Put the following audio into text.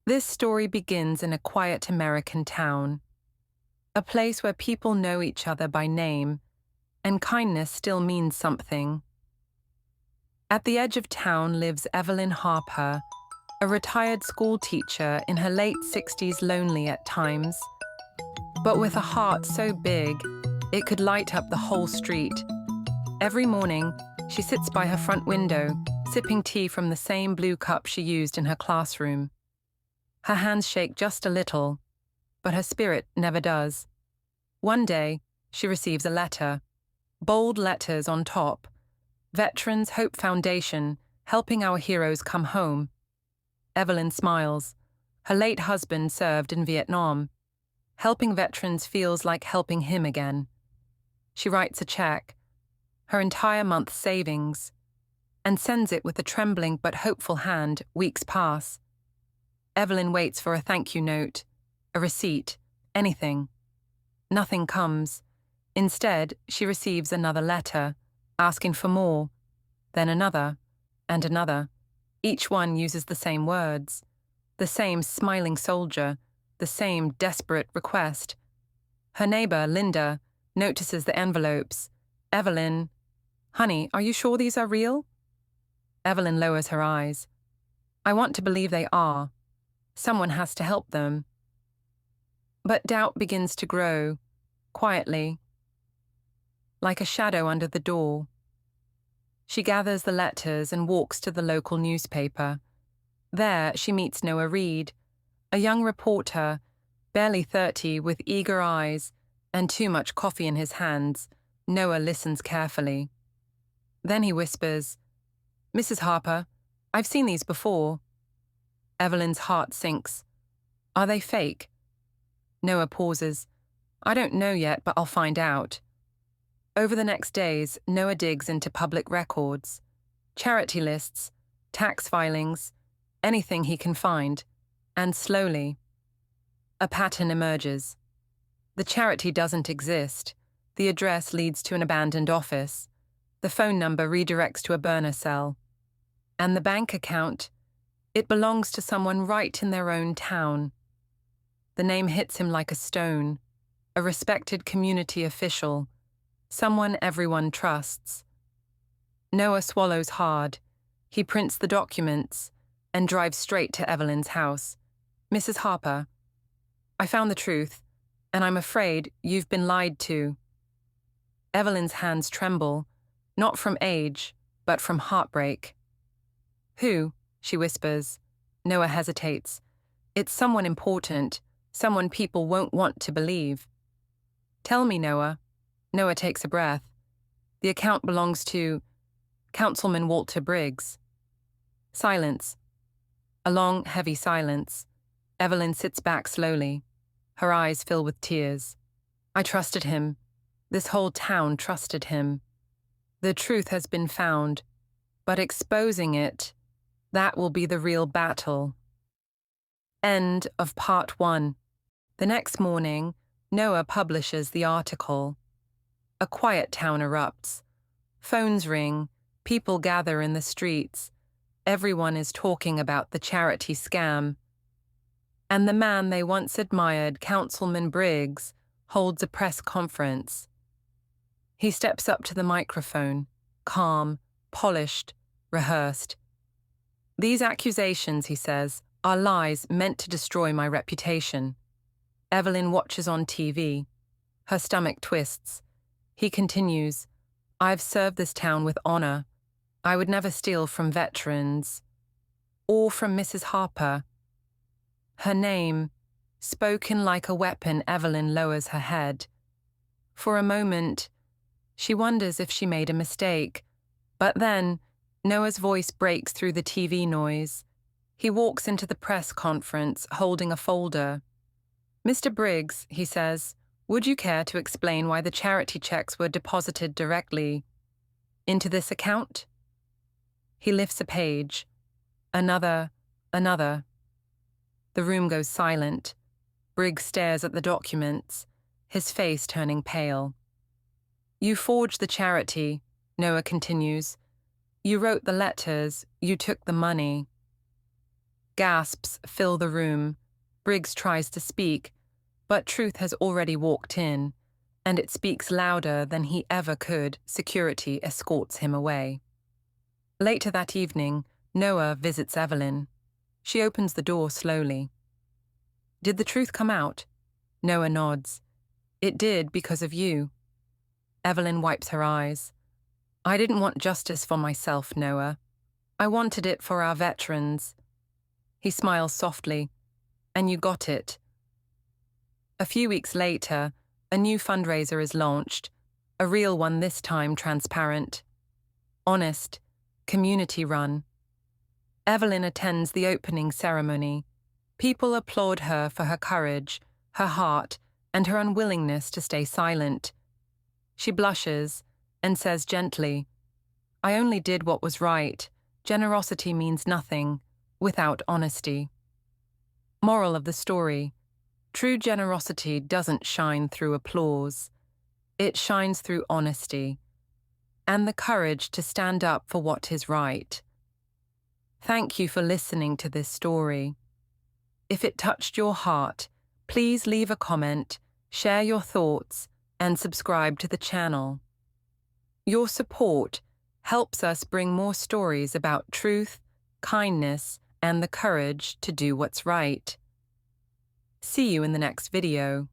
This story begins in a quiet American town, a place where people know each other by name, and kindness still means something. At the edge of town lives Evelyn Harper, a retired school teacher in her late 60s, lonely at times, but with a heart so big it could light up the whole street. Every morning, she sits by her front window, sipping tea from the same blue cup she used in her classroom. Her hands shake just a little, but her spirit never does. One day, she receives a letter, bold letters on top. Veterans Hope Foundation, helping our heroes come home. Evelyn smiles. Her late husband served in Vietnam. Helping veterans feels like helping him again. She writes a check, her entire month's savings, and sends it with a trembling but hopeful hand. Weeks pass. Evelyn waits for a thank you note, a receipt, anything. Nothing comes. Instead, she receives another letter, asking for more, then another, and another. Each one uses the same words, the same smiling soldier, the same desperate request. Her neighbor, Linda, notices the envelopes. Evelyn, "Honey, are you sure these are real?" Evelyn lowers her eyes. "I want to believe they are. Someone has to help them." But doubt begins to grow, quietly, like a shadow under the door. She gathers the letters and walks to the local newspaper. There she meets Noah Reed, a young reporter, barely 30, with eager eyes and too much coffee in his hands. Noah listens carefully. Then he whispers, "Mrs. Harper, I've seen these before." Evelyn's heart sinks. "Are they fake?" Noah pauses. "I don't know yet, but I'll find out." Over the next days, Noah digs into public records, charity lists, tax filings, anything he can find, and slowly, a pattern emerges. The charity doesn't exist. The address leads to an abandoned office. The phone number redirects to a burner cell. And the bank account, it belongs to someone right in their own town. The name hits him like a stone, a respected community official, someone everyone trusts. Noah swallows hard. He prints the documents and drives straight to Evelyn's house. "Mrs. Harper, I found the truth, and I'm afraid you've been lied to." Evelyn's hands tremble, not from age, but from heartbreak. "Who?" she whispers. Noah hesitates. "It's someone important, someone people won't want to believe." "Tell me, Noah." Noah takes a breath. "The account belongs to Councilman Walter Briggs." Silence. A long, heavy silence. Evelyn sits back slowly. Her eyes fill with tears. "I trusted him. This whole town trusted him. The truth has been found, but exposing it, that will be the real battle." End of part 1. The next morning, Noah publishes the article. A quiet town erupts. Phones ring, people gather in the streets. Everyone is talking about the charity scam. And the man they once admired, Councilman Briggs, holds a press conference. He steps up to the microphone, calm, polished, rehearsed. "These accusations," he says, "are lies meant to destroy my reputation." Evelyn watches on TV. Her stomach twists. He continues, "I've served this town with honor. I would never steal from veterans. Or from Mrs. Harper." Her name, spoken like a weapon. Evelyn lowers her head. For a moment, she wonders if she made a mistake. But then, Noah's voice breaks through the TV noise. He walks into the press conference, holding a folder. "Mr. Briggs," he says, "would you care to explain why the charity checks were deposited directly into this account?" He lifts a page. Another. The room goes silent. Briggs stares at the documents, his face turning pale. "You forged the charity," Noah continues. "You wrote the letters, you took the money." Gasps fill the room. Briggs tries to speak, but Truth has already walked in, and it speaks louder than he ever could. Security escorts him away. Later that evening, Noah visits Evelyn. She opens the door slowly. "Did the truth come out?" Noah nods. "It did because of you." Evelyn wipes her eyes. "I didn't want justice for myself, Noah. I wanted it for our veterans." He smiles softly. "And you got it." A few weeks later, a new fundraiser is launched, a real one this time transparent. Honest, community-run. Evelyn attends the opening ceremony. People applaud her for her courage, her heart, and her unwillingness to stay silent. She blushes and says gently, "I only did what was right. Generosity means nothing without honesty." Moral of the story: true generosity doesn't shine through applause. It shines through honesty and the courage to stand up for what is right. Thank you for listening to this story. If it touched your heart, please leave a comment, share your thoughts, and subscribe to the channel. Your support helps us bring more stories about truth, kindness, and the courage to do what's right. See you in the next video.